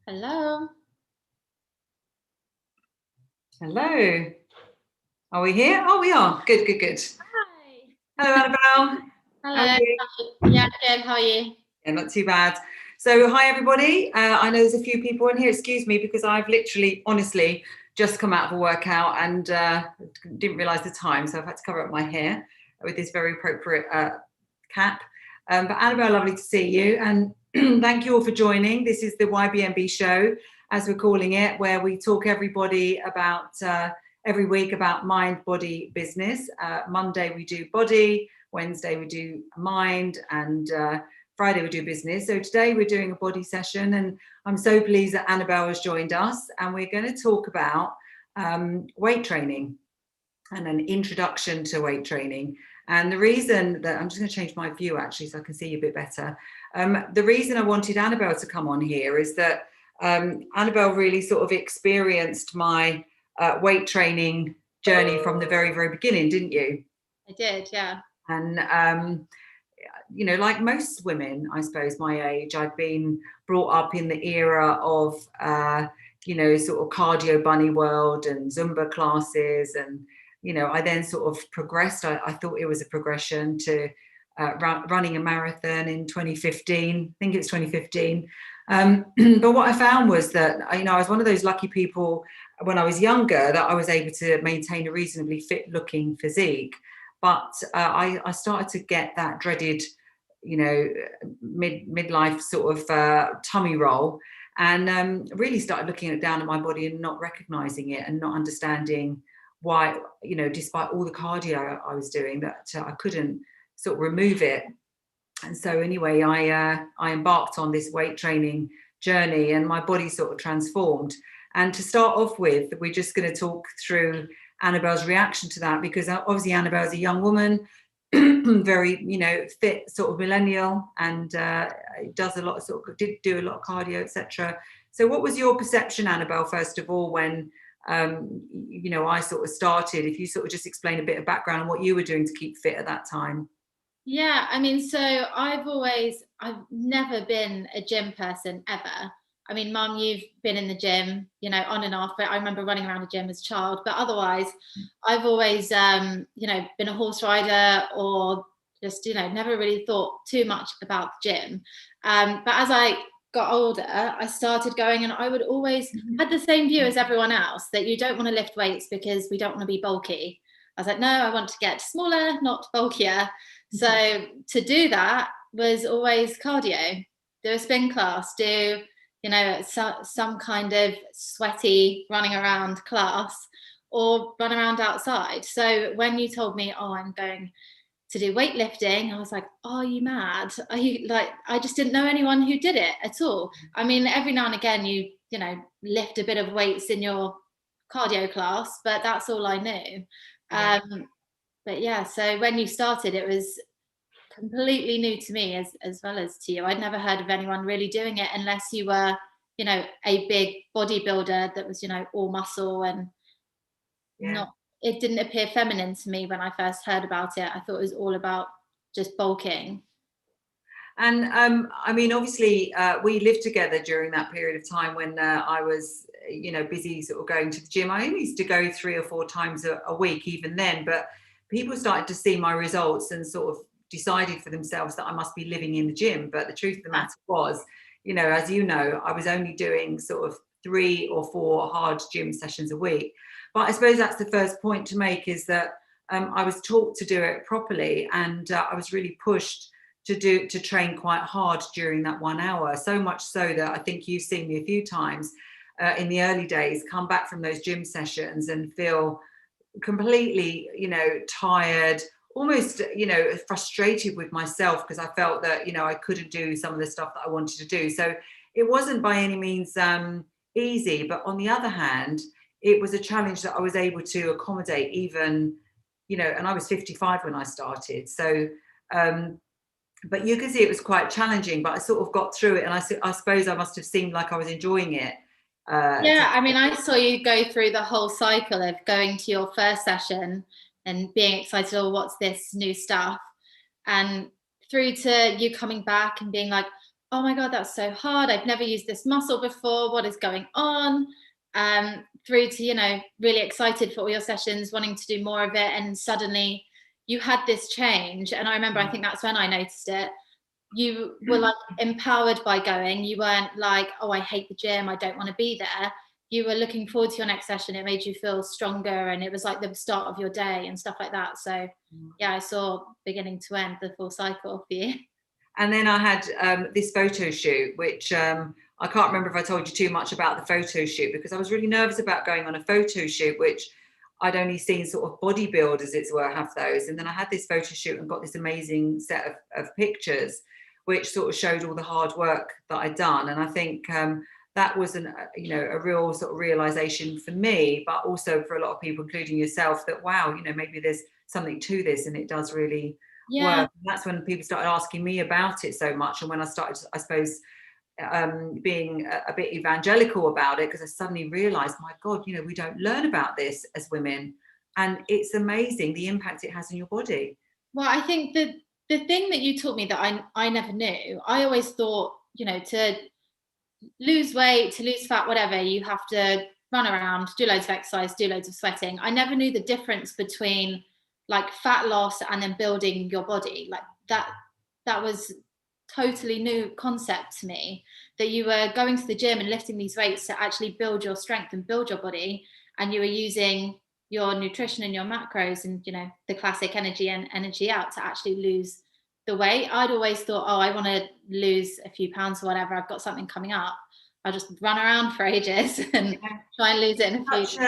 Hello. Hello. Are we here? Oh, we are. Good, good, good. Hi. Hello, Annabelle. How are Hello. you? Yeah, good. How are you? Yeah, not too bad. So, hi, everybody. I know there's a few people in here. Excuse me, because I've literally, honestly, just come out of a workout and didn't realise the time. So, I've had to cover up my hair with this very appropriate cap. But, Annabelle, lovely to see you. And thank you all for joining. This is the YBMB show, as we're calling it, where we talk everybody about every week about mind, body, business. Monday, we do body. Wednesday, we do mind. And Friday we do business. So today we're doing a body session, and I'm so pleased that Annabelle has joined us, and we're going to talk about weight training and an introduction to weight training. And the reason that I'm just going to change my view actually so I can see you a bit better. The reason I wanted Annabelle to come on here is that Annabelle really sort of experienced my weight training journey from the very, very beginning, didn't you? I did, yeah. And like most women, I suppose, my age, I'd been brought up in the era of, sort of cardio bunny world and Zumba classes. And, I then sort of progressed. I thought it was a progression to running a marathon in 2015. I think it was 2015. But what I found was that, I was one of those lucky people when I was younger that I was able to maintain a reasonably fit looking physique. But I started to get that dreaded, midlife sort of tummy roll, and really started looking down at my body and not recognizing it and not understanding why, despite all the cardio I was doing, that I couldn't sort of remove it. And so anyway, I embarked on this weight training journey, and my body sort of transformed. And to start off with, we're just going to talk through Annabelle's reaction to that, because obviously Annabelle's a young woman, very fit sort of millennial, and does a lot of did do a lot of cardio, etc. So what was your perception, Annabelle, first of all, when I sort of started? If you sort of just explain a bit of background on what you were doing to keep fit at that time. Yeah, I mean, so I've never been a gym person ever. I mean, Mum, you've been in the gym, on and off, but I remember running around the gym as a child. But otherwise, I've always, been a horse rider, or just, never really thought too much about the gym. But as I got older, I started going, and I would always had the same view as everyone else, that you don't want to lift weights because we don't want to be bulky. I was like, no, I want to get smaller, not bulkier. So to do that was always cardio. Do a spin class, do some kind of sweaty running around class, or run around outside. So when you told me, oh, I'm going to do weightlifting, I was like, oh, are you mad? Are you like, I just didn't know anyone who did it at all. I mean, every now and again you lift a bit of weights in your cardio class, but that's all I knew. But yeah, so when you started, it was completely new to me as well as to you. I'd never heard of anyone really doing it unless you were, a big bodybuilder that was, all muscle and not, it didn't appear feminine to me when I first heard about it. I thought it was all about just bulking. And I mean, obviously, we lived together during that period of time when I was, busy sort of going to the gym. I only used to go 3 or 4 times a week, even then. But people started to see my results and sort of decided for themselves that I must be living in the gym. But the truth of the matter was, as you know, I was only doing sort of 3 or 4 hard gym sessions a week. But I suppose that's the first point to make, is that I was taught to do it properly, and I was really pushed to train quite hard during that 1 hour. So much so that I think you've seen me a few times in the early days come back from those gym sessions and feel completely, tired, almost, frustrated with myself, because I felt that, I couldn't do some of the stuff that I wanted to do. So it wasn't by any means easy, but on the other hand, it was a challenge that I was able to accommodate, even, and I was 55 when I started. So, but you can see it was quite challenging, but I sort of got through it, and I suppose I must have seemed like I was enjoying it. Yeah, I mean, I saw you go through the whole cycle of going to your first session and being excited, oh, what's this new stuff? And through to you coming back and being like, oh my God, that's so hard. I've never used this muscle before. What is going on? Through to, really excited for all your sessions, wanting to do more of it. And suddenly you had this change. And I remember, I think that's when I noticed it. You were like empowered by going. You weren't like, oh, I hate the gym, I don't want to be there. You were looking forward to your next session. It made you feel stronger, and it was like the start of your day and stuff like that. So yeah, I saw beginning to end the full cycle for you. And then I had this photo shoot, which I can't remember if I told you too much about the photo shoot, because I was really nervous about going on a photo shoot, which I'd only seen sort of bodybuilders, as it were, have those. And then I had this photo shoot and got this amazing set of pictures, which sort of showed all the hard work that I'd done. And I think that was a real sort of realization for me, but also for a lot of people, including yourself, that wow, maybe there's something to this, and it does really work. And that's when people started asking me about it so much, and when I started, I suppose, being a bit evangelical about it, because I suddenly realized, my God, we don't learn about this as women, and it's amazing the impact it has on your body. Well, I think that the thing that you taught me that I never knew, I always thought, to lose weight, to lose fat, whatever, you have to run around, do loads of exercise, do loads of sweating. I never knew the difference between like fat loss and then building your body. Like that was totally new concept to me, that you were going to the gym and lifting these weights to actually build your strength and build your body, and you were using your nutrition and your macros and the classic energy in, energy out to actually lose the weight. I'd always thought, oh, I want to lose a few pounds or whatever, I've got something coming up, I'll just run around for ages and try and lose it in a few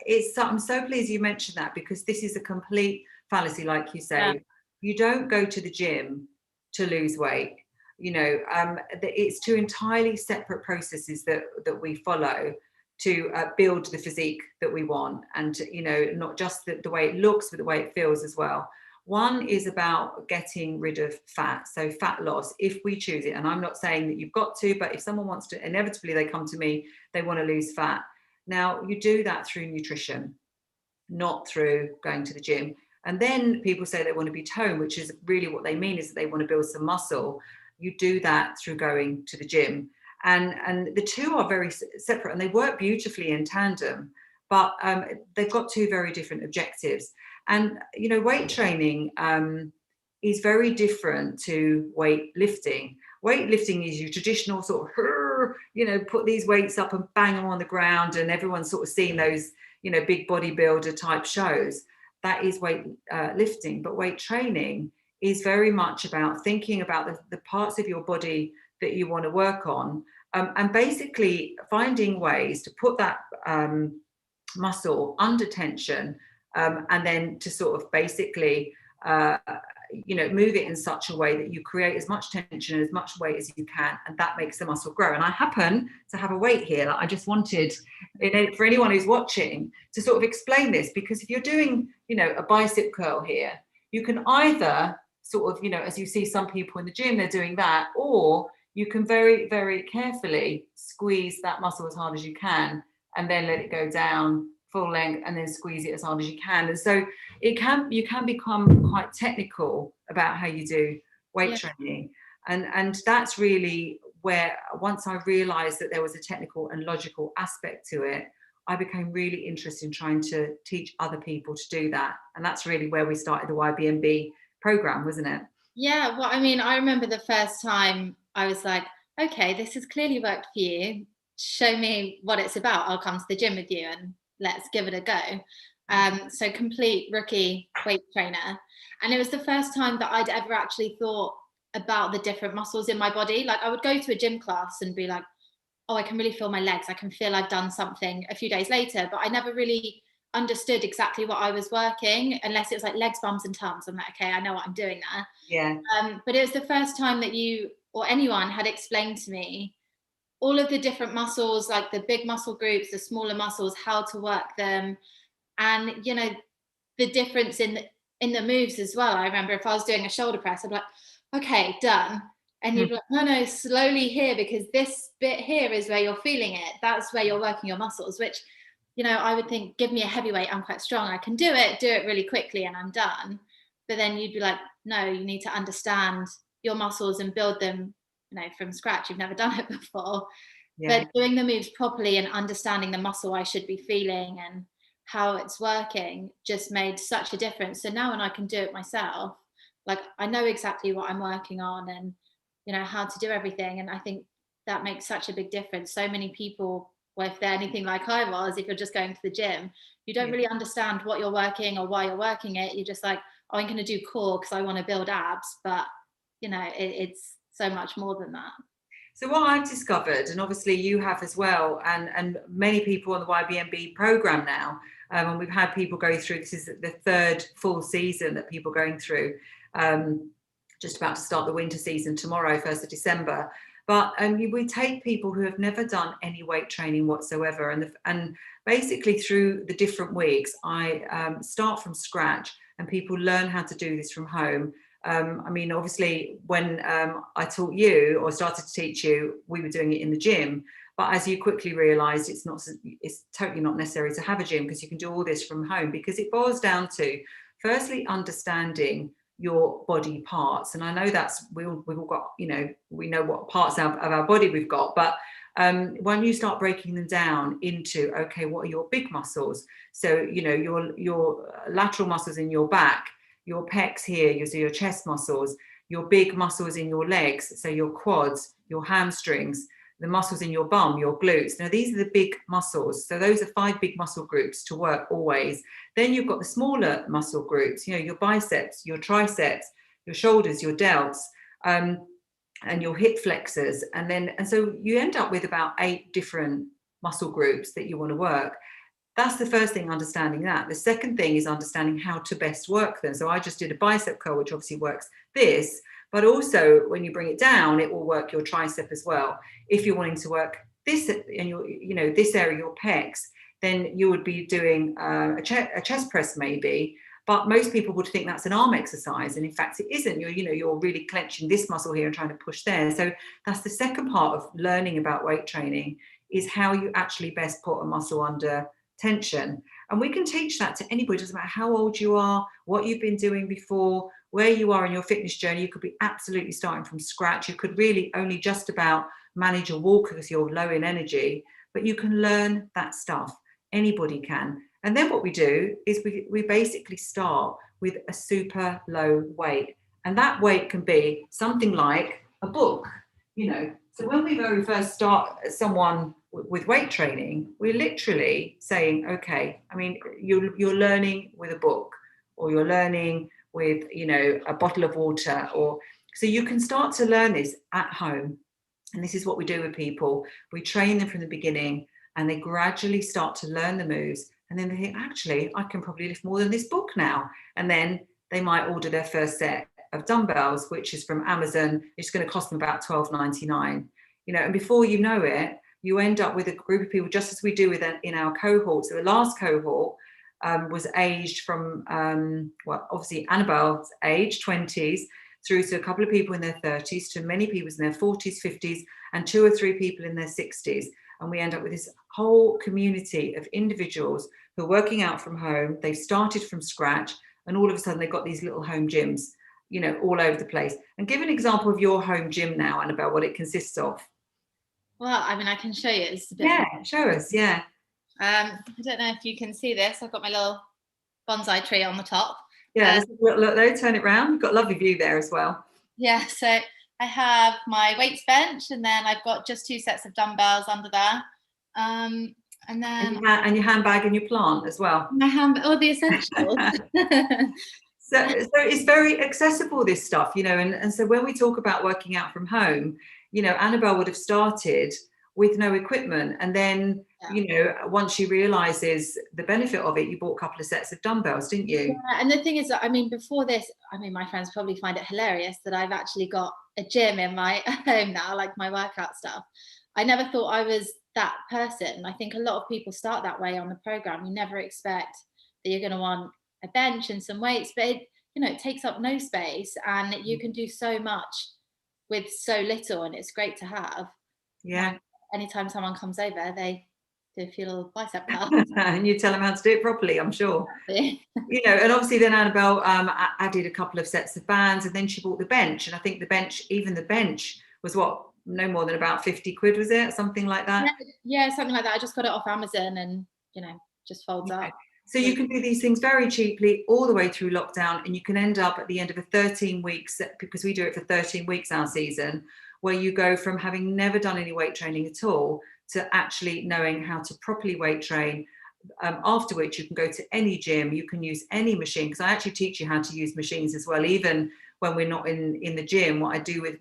days. I'm so pleased you mentioned that, because this is a complete fallacy, like you say. You don't go to the gym to lose weight. It's two entirely separate processes that we follow to build the physique that we want, and not just the way it looks, but the way it feels as well. One is about getting rid of fat, so fat loss, if we choose it. And I'm not saying that you've got to, but if someone wants to, inevitably they come to me, they want to lose fat. Now, you do that through nutrition, not through going to the gym. And then people say they want to be toned, which is really what they mean, is that they want to build some muscle. You do that through going to the gym. And the two are very separate, and they work beautifully in tandem, but they've got two very different objectives. And weight training is very different to weightlifting. Weightlifting is your traditional sort of put these weights up and bang them on the ground, and everyone's sort of seen those big bodybuilder type shows. That is weight lifting. But weight training is very much about thinking about the parts of your body that you want to work on, and basically finding ways to put that muscle under tension, and then to sort of basically move it in such a way that you create as much tension and as much weight as you can, and that makes the muscle grow. And I happen to have a weight here that I just wanted, for anyone who's watching, to sort of explain this, because if you're doing a bicep curl here, you can either sort of as you see some people in the gym, they're doing that, or you can very, very carefully squeeze that muscle as hard as you can, and then let it go down full length, and then squeeze it as hard as you can. And so you can become quite technical about how you do weight training. And that's really where, once I realized that there was a technical and logical aspect to it, I became really interested in trying to teach other people to do that. And that's really where we started the YBNB program, wasn't it? Yeah, well, I mean, I remember the first time I was like, okay, this has clearly worked for you. Show me what it's about. I'll come to the gym with you and let's give it a go. So complete rookie weight trainer. And it was the first time that I'd ever actually thought about the different muscles in my body. Like I would go to a gym class and be like, oh, I can really feel my legs. I can feel I've done something a few days later, but I never really understood exactly what I was working, unless it was like legs, bums and tums. I'm like, okay, I know what I'm doing there. Yeah. But it was the first time that you or anyone had explained to me all of the different muscles, like the big muscle groups, the smaller muscles, how to work them, and the difference in the moves as well. I remember if I was doing a shoulder press, I'd be like, okay, done. And you'd be like, no, slowly here, because this bit here is where you're feeling it. That's where you're working your muscles, which, I would think, give me a heavyweight, I'm quite strong, I can do it really quickly and I'm done. But then you'd be like, no, you need to understand your muscles and build them from scratch. You've never done it before. Yeah. But doing the moves properly and understanding the muscle I should be feeling and how it's working just made such a difference. So now when I can do it myself, like I know exactly what I'm working on and how to do everything. And I think that makes such a big difference. So many people, well, if they're anything like I was, if you're just going to the gym, you don't Yeah. really understand what you're working or why you're working it. You're just like, oh, I'm going to do core because I want to build abs. But it's so much more than that. So what I've discovered, and obviously you have as well, and many people on the YBMB program now, and we've had people go through, this is the third full season that people are going through, just about to start the winter season tomorrow, 1st of December. But we take people who have never done any weight training whatsoever, and basically through the different weeks, I start from scratch, and people learn how to do this from home. I mean, obviously, when I taught you or started to teach you, we were doing it in the gym. But as you quickly realised, it's totally not necessary to have a gym, because you can do all this from home, because it boils down to, firstly, understanding your body parts. And I know we've all got, we know what parts of our body we've got, but when you start breaking them down into, okay, what are your big muscles? So, your lateral muscles in your back, your pecs here, so your chest muscles, your big muscles in your legs, so your quads, your hamstrings, the muscles in your bum, your glutes. Now, these are the big muscles. So those are 5 big muscle groups to work always. Then you've got the smaller muscle groups, your biceps, your triceps, your shoulders, your delts, and your hip flexors. And so you end up with about 8 different muscle groups that you want to work. That's the first thing, understanding that. The second thing is understanding how to best work them. So I just did a bicep curl, which obviously works this, but also when you bring it down, it will work your tricep as well. If you're wanting to work this and this area, your pecs, then you would be doing a chest press maybe. But most people would think that's an arm exercise, and in fact it isn't. You're really clenching this muscle here and trying to push there. So that's the second part of learning about weight training, is how you actually best put a muscle under tension. And we can teach that to anybody. It doesn't matter how old you are, what you've been doing before, where you are in your fitness journey. You could be absolutely starting from scratch. You could really only just about manage a walk because you're low in energy, but you can learn that stuff. Anybody can. And then what we do is we basically start with a super low weight. And that weight can be something like a book, So when we very first start someone with weight training, we're literally saying, okay, I mean, you're learning with a book, or you're learning with, a bottle of water, so you can start to learn this at home. And this is what we do with people. We train them from the beginning, and they gradually start to learn the moves. And then they think, actually, I can probably lift more than this book now. And then they might order their first set of dumbbells, which is from Amazon. It's going to cost them about $12.99. And before you know it, you end up with a group of people, just as we do in our cohort. So the last cohort was aged from, obviously Annabel's age, 20s, through to a couple of people in their 30s, to many people in their 40s, 50s, and 2 or 3 people in their 60s. And we end up with this whole community of individuals who are working out from home. They've started from scratch, and all of a sudden they've got these little home gyms, all over the place. And give an example of your home gym now, Annabel, what it consists of. Well, I mean, I can show you. It's a bit. Yeah, show us. Yeah. I don't know if you can see this. I've got my little bonsai tree on the top. Yeah, look though, turn it round. You've got a lovely view there as well. Yeah, so I have my weights bench, and then I've got just 2 sets of dumbbells under there. And then and your handbag and your plant as well. My handbag, all the essentials. So it's very accessible, this stuff, and so when we talk about working out from home, Annabel would have started with no equipment, and then once she realizes the benefit of it, you bought a couple of sets of dumbbells, didn't you? Yeah, and the thing is, before this, my friends probably find it hilarious that I've actually got a gym in my home now, like my workout stuff. I never thought I was that person. I think a lot of people start that way on the program. You never expect that you're going to want a bench and some weights, but it takes up no space, and you can do so much with so little, and it's great to have. Yeah. Anytime someone comes over, they do a few little bicep curls. And you tell them how to do it properly, I'm sure. And obviously then Annabel added a couple of sets of bands, and then she bought the bench. And I think the bench was what, no more than about 50 quid, was it? Something like that? Yeah, something like that. I just got it off Amazon and, just folds Yeah. up. So you can do these things very cheaply all the way through lockdown, and you can end up at the end of a 13 weeks, because we do it for 13 weeks our season, where you go from having never done any weight training at all to actually knowing how to properly weight train. After which you can go to any gym, you can use any machine, because I actually teach you how to use machines as well, even when we're not in the gym. What I do with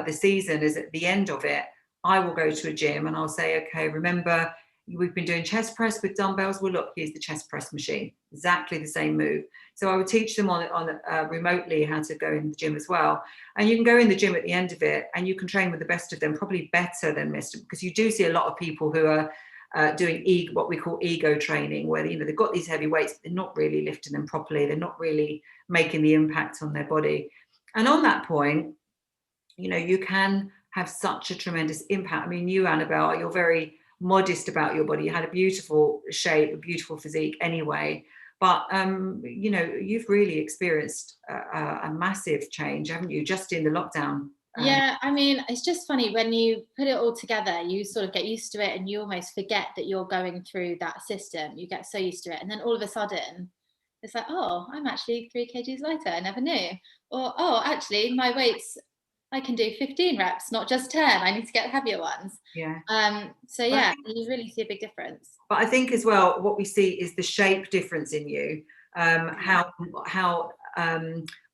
the season is at the end of it, I will go to a gym and I'll say, okay, remember, we've been doing chest press with dumbbells. Well, look, here's the chest press machine, exactly the same move. So I would teach them on remotely how to go in the gym as well. And you can go in the gym at the end of it and you can train with the best of them, probably better than Mr. Because you do see a lot of people who are doing what we call ego training, where they've got these heavy weights, but they're not really lifting them properly. They're not really making the impact on their body. And on that point, you can have such a tremendous impact. I mean, you, Annabelle, you're very modest about your body. You had a beautiful shape, a beautiful physique anyway. But, you've really experienced a massive change, haven't you, just in the lockdown? Yeah, I mean, it's just funny when you put it all together, you sort of get used to it and you almost forget that you're going through that system. You get so used to it. And then all of a sudden, it's like, oh, I'm actually 3 kgs lighter. I never knew. Or, oh, actually, my weights, I can do 15 reps, not just 10. I need to get heavier ones. Yeah. So, yeah, you really see a big difference. But I think as well, what we see is the shape difference in you, how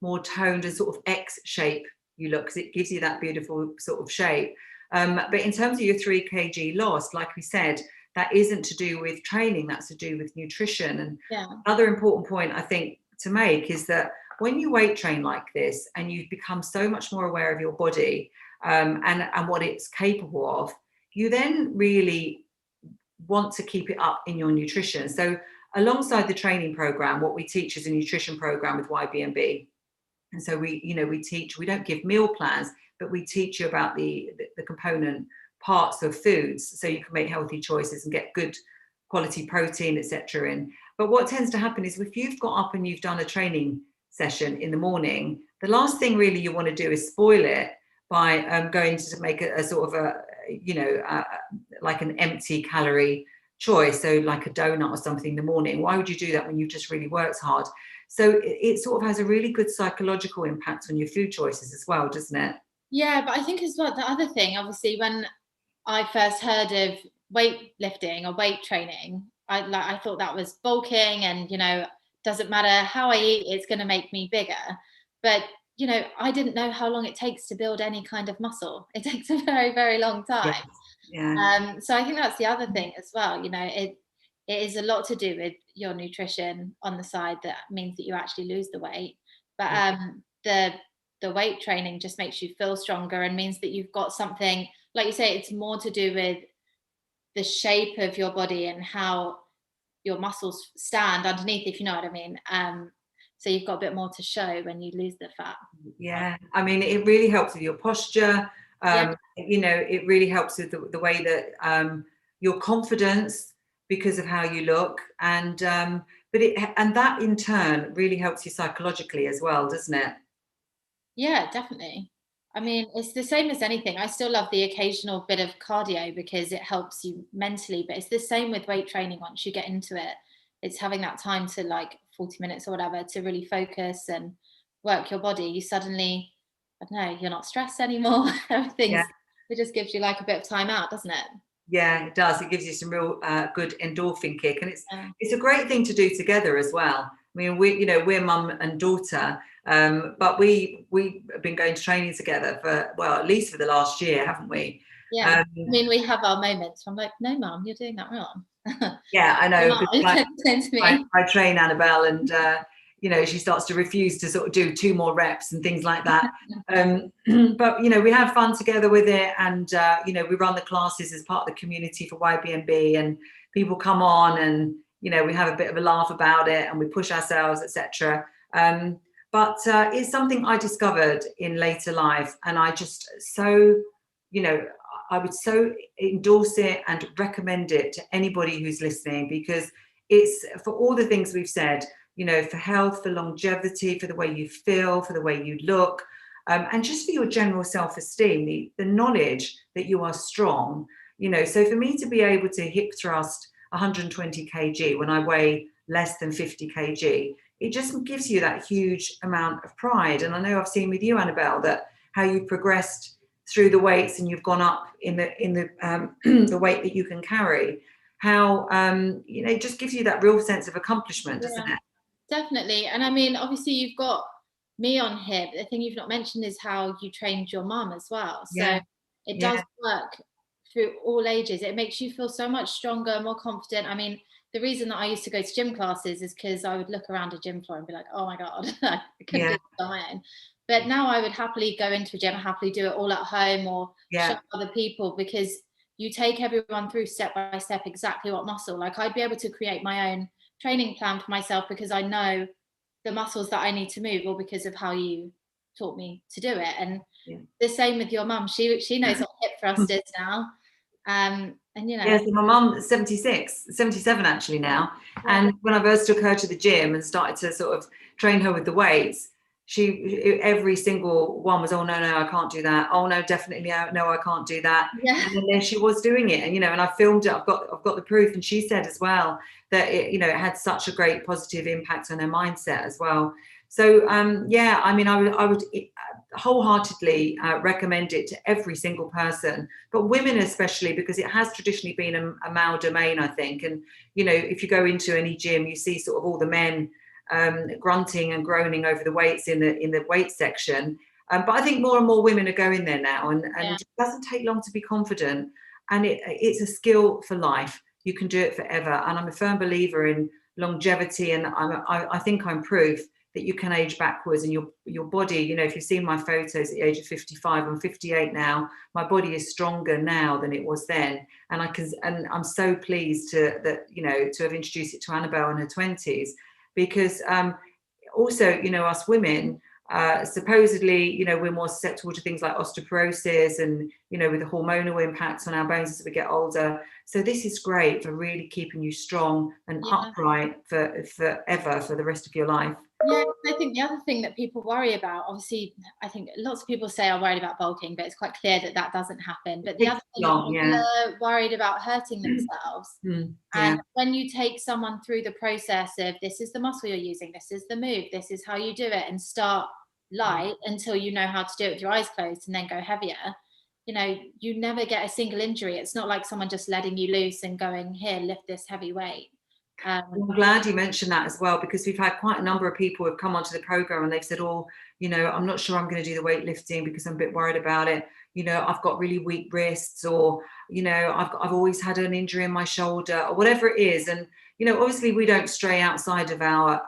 more toned and sort of X shape you look, because it gives you that beautiful sort of shape. But in terms of your 3 kg loss, like we said, that isn't to do with training, that's to do with nutrition. And another important point I think to make is that when you weight train like this and you become so much more aware of your body and what it's capable of, you then really want to keep it up in your nutrition. So alongside the training program, what we teach is a nutrition program with YBNB. And so we teach, we don't give meal plans, but we teach you about the component parts of foods so you can make healthy choices and get good quality protein, etc. in. But what tends to happen is if you've got up and you've done a training session in the morning, the last thing really you want to do is spoil it by going to make a sort of like an empty calorie choice, so like a donut or something in the morning. Why would you do that when you've just really worked hard? So it sort of has a really good psychological impact on your food choices as well, doesn't it? Yeah, but I think as well, the other thing, obviously, when I first heard of weightlifting or weight training, I thought that was bulking and, doesn't matter how I eat, it's going to make me bigger. But, I didn't know how long it takes to build any kind of muscle. It takes a very, very long time. Yeah. So I think that's the other thing as well. It is a lot to do with your nutrition on the side that means that you actually lose the weight. But the weight training just makes you feel stronger and means that you've got something, like you say, it's more to do with the shape of your body and how your muscles stand underneath, if you know what I mean. So you've got a bit more to show when you lose the fat. Yeah, I mean, it really helps with your posture. It really helps with the way that your confidence, because of how you look, and that in turn really helps you psychologically as well, doesn't it? Yeah, definitely. I mean, it's the same as anything. I still love the occasional bit of cardio because it helps you mentally, but it's the same with weight training. Once you get into it, it's having that time to, like, 40 minutes or whatever, to really focus and work your body. You suddenly, I don't know, you're not stressed anymore. Yeah. It just gives you like a bit of time out, doesn't it? Yeah, it does. It gives you some real good endorphin kick, and Yeah. it's a great thing to do together as well. I mean, we're mum and daughter, but we've been going to training together for, well, at least for the last year, haven't we? Yeah. I mean, we have our moments. I'm like, no, Mum, you're doing that wrong. Yeah, I know. I train Annabelle, and she starts to refuse to sort of do 2 more reps and things like that. But we have fun together with it, and we run the classes as part of the community for YBNB, and people come on, and we have a bit of a laugh about it, and we push ourselves, etc. But it's something I discovered in later life, and I just I would so endorse it and recommend it to anybody who's listening, because it's for all the things we've said, for health, for longevity, for the way you feel, for the way you look. and just for your general self-esteem, the knowledge that you are strong, you know. So for me to be able to hip thrust 120 kg when I weigh less than 50 kg, it just gives you that huge amount of pride. And I know I've seen with you, Annabelle, that how you progressed through the weights and you've gone up in the the weight that you can carry. How you know, it just gives you that real sense of accomplishment, doesn't it? Definitely. And I mean, obviously you've got me on here, but the thing you've not mentioned is how you trained your mum as well. So Yeah, it yeah, does work through all ages. It makes you feel so much stronger, more confident. I mean, the reason that I used to go to gym classes is because I would look around a gym floor and be like, oh my God, I couldn't do yeah, this on my own. But now I would happily go into a gym, happily do it all at home or show yeah, other people, because you take everyone through step by step exactly what muscle. Like I'd be able to create my own training plan for myself because I know the muscles that I need to move, or because of how you taught me to do it. And yeah. the same with your mum. She knows what hip thrust is now. And you Yeah, know, so my mum is 76, 77 actually now. yeah, And when I first took her to the gym and started to sort of train her with the weights, every single one was, oh no, no, I can't do that. Oh no, definitely no, I can't do that. yeah, And then there she was doing it. And you know, and I filmed it, I've got the proof. And she said as well that it, you know, it had such a great positive impact on her mindset as well. So yeah, I mean, I would wholeheartedly recommend it to every single person, but women especially, because it has traditionally been a male domain, I think. And you know, if you go into any gym, you see sort of all the men grunting and groaning over the weights in the weight section. But I think more and more women are going there now, and yeah, it doesn't take long to be confident, and it's a skill for life. You can do it forever, and I'm a firm believer in longevity, and I think I'm proof that you can age backwards, and your body, you know, if you've seen my photos at the age of 55, I'm 58 now, my body is stronger now than it was then. And I'm so pleased that, you know, to have introduced it to Annabelle in her 20s, because also, you know, us women, supposedly, you know, we're more susceptible to things like osteoporosis and, you know, with the hormonal impacts on our bones as we get older. So this is great for really keeping you strong and yeah. upright forever, for the rest of your life. Yeah, I think the other thing that people worry about, obviously, I think lots of people say are worried about bulking, but it's quite clear that that doesn't happen. But the It's other thing is long, people yeah. are worried about hurting themselves. Yeah, And when you take someone through the process of this is the muscle you're using, this is the move, this is how you do it, and start light until you know how to do it with your eyes closed and then go heavier, you know, you never get a single injury. It's not like someone just letting you loose and going, here, lift this heavy weight. well, I'm glad you mentioned that as well, because we've had quite a number of people who have come onto the program and they've said, oh, you know, I'm not sure I'm going to do the weightlifting because I'm a bit worried about it. You know, I've got really weak wrists, or, you know, I've always had an injury in my shoulder, or whatever it is. And, you know, obviously we don't stray outside of our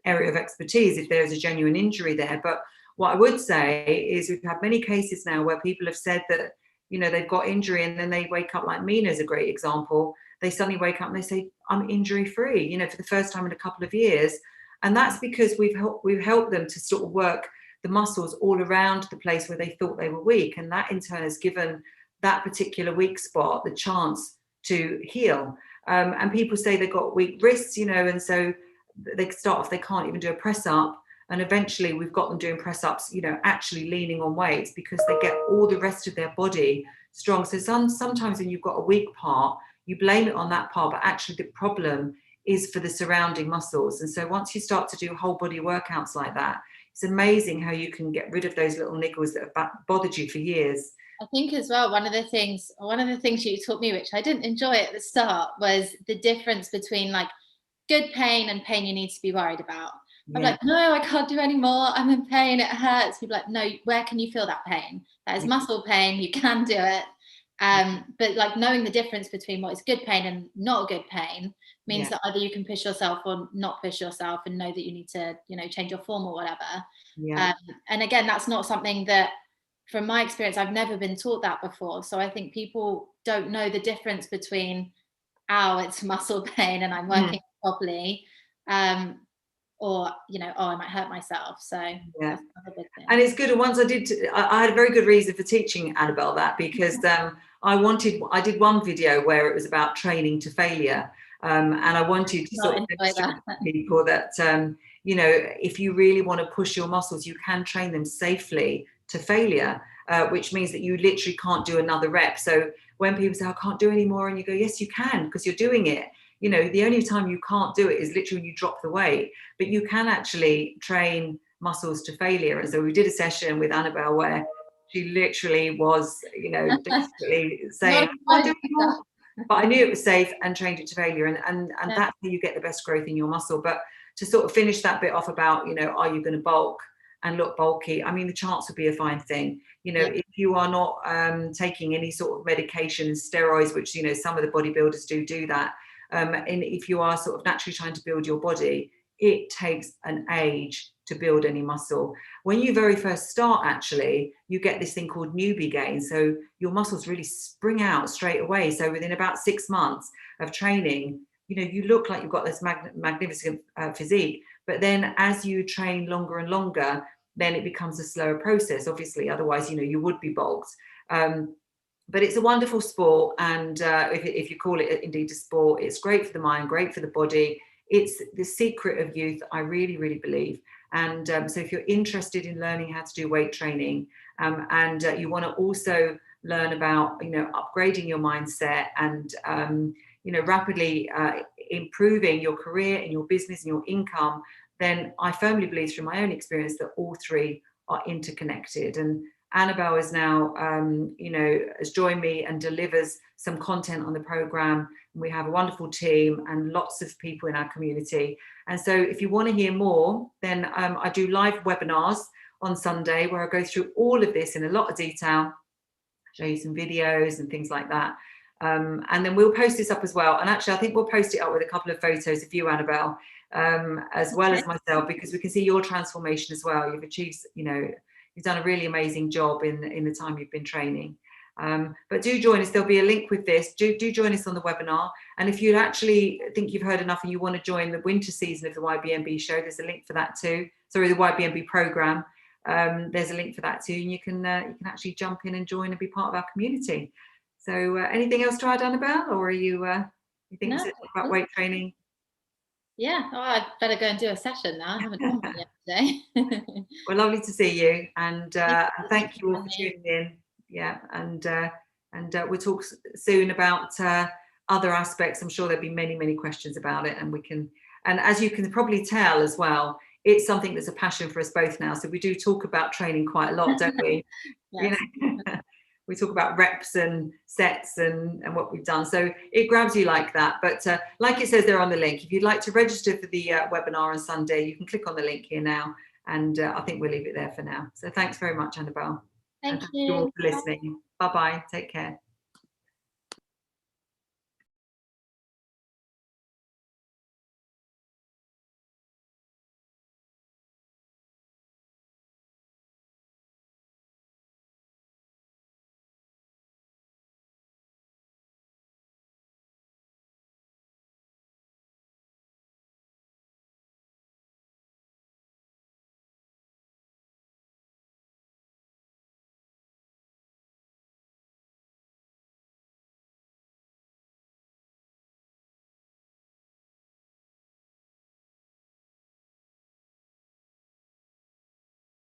area of expertise if there's a genuine injury there. But what I would say is we've had many cases now where people have said that, you know, they've got injury and then they wake up, like Mina is a great example. They suddenly wake up and they say, I'm injury free, you know, for the first time in a couple of years. And that's because we've helped them to sort of work the muscles all around the place where they thought they were weak. And that in turn has given that particular weak spot the chance to heal. And people say they've got weak wrists, you know, and so they start off, they can't even do a press up. And eventually we've got them doing press ups, you know, actually leaning on weights because they get all the rest of their body strong. So sometimes when you've got a weak part, you blame it on that part, but actually the problem is for the surrounding muscles. And so once you start to do whole body workouts like that, it's amazing how you can get rid of those little niggles that have bothered you for years. I think as well, one of the things you taught me, which I didn't enjoy at the start, was the difference between like good pain and pain you need to be worried about. I'm Yeah, like, no, I can't do anymore. I'm in pain. It hurts. People are like, no, where can you feel that pain? That is yeah, muscle pain. You can do it. But like knowing the difference between what is good pain and not good pain means yeah, that either you can push yourself or not push yourself, and know that you need to, you know, change your form or whatever. yeah. Um, and again, that's not something that, from my experience, I've never been taught that before. So I think people don't know the difference between, ow, it's muscle pain and I'm Mm, working properly, um, or, you know, oh, I might hurt myself. So yeah. that's another big And thing. it's good. And once I had a very good reason for teaching Annabelle that, because I did one video where it was about training to failure. And I wanted to Not sort of enjoy demonstrate that. to people that, you know, if you really want to push your muscles, you can train them safely to failure, which means that you literally can't do another rep. So when people say, I can't do any more, and you go, yes, you can, because you're doing it. You know, the only time you can't do it is literally when you drop the weight, but you can actually train muscles to failure. And so we did a session with Annabelle where she literally was, you know, desperately saying, Not I can't do excited any about more. But I knew it was safe and trained it to failure. And that. that's how you get the best growth in your muscle. But to sort of finish that bit off about, you know, are you going to bulk and look bulky? I mean, the chance would be a fine thing. You know, Yeah. if you are not taking any sort of medication, steroids, which, you know, some of the bodybuilders do that. And if you are sort of naturally trying to build your body, it takes an age to build any muscle. When you very first start, actually, you get this thing called newbie gain. So your muscles really spring out straight away. So within about 6 months of training, you know, you look like you've got this magnificent physique. But then as you train longer and longer, then it becomes a slower process, obviously. Otherwise, you know, you would be bulked. But it's a wonderful sport. And if you call it indeed a sport, it's great for the mind, great for the body. It's the secret of youth, I really, really believe. And so if you're interested in learning how to do weight training, and you want to also learn about, you know, upgrading your mindset and, you know, rapidly improving your career and your business and your income, then I firmly believe through my own experience that all three are interconnected. And Annabelle is now, you know, has joined me and delivers some content on the program. We have a wonderful team and lots of people in our community. And so if you want to hear more, then I do live webinars on Sunday where I go through all of this in a lot of detail, show you some videos and things like that. And then we'll post this up as well. And actually, I think we'll post it up with a couple of photos of you, Annabelle, as well as myself, because we can see your transformation as well. You've achieved, you know, you've done a really amazing job in the time you've been training. But do join us. There'll be a link with this. Do join us on the webinar. And if you actually think you've heard enough and you want to join the winter season of the YBMB show, there's a link for that too. Sorry, the YBMB program. There's a link for that too, and you can actually jump in and join and be part of our community. So anything else to add, Annabelle, or are you think No, about weight training? Yeah, oh, I'd better go and do a session now. I haven't done one yet today. Well, lovely to see you, and thank you all for me. tuning in. Yeah, and we'll talk soon about other aspects. I'm sure there'll be many questions about it, and we can. And as you can probably tell as well, it's something that's a passion for us both now. So we do talk about training quite a lot, don't we? Yes. You know, we talk about reps and sets and what we've done. So it grabs you like that. But like it says there on the link, if you'd like to register for the webinar on Sunday, you can click on the link here now. And I think we'll leave it there for now. So thanks very much, Annabelle. Thank You all you. for listening. Bye-bye. Take care.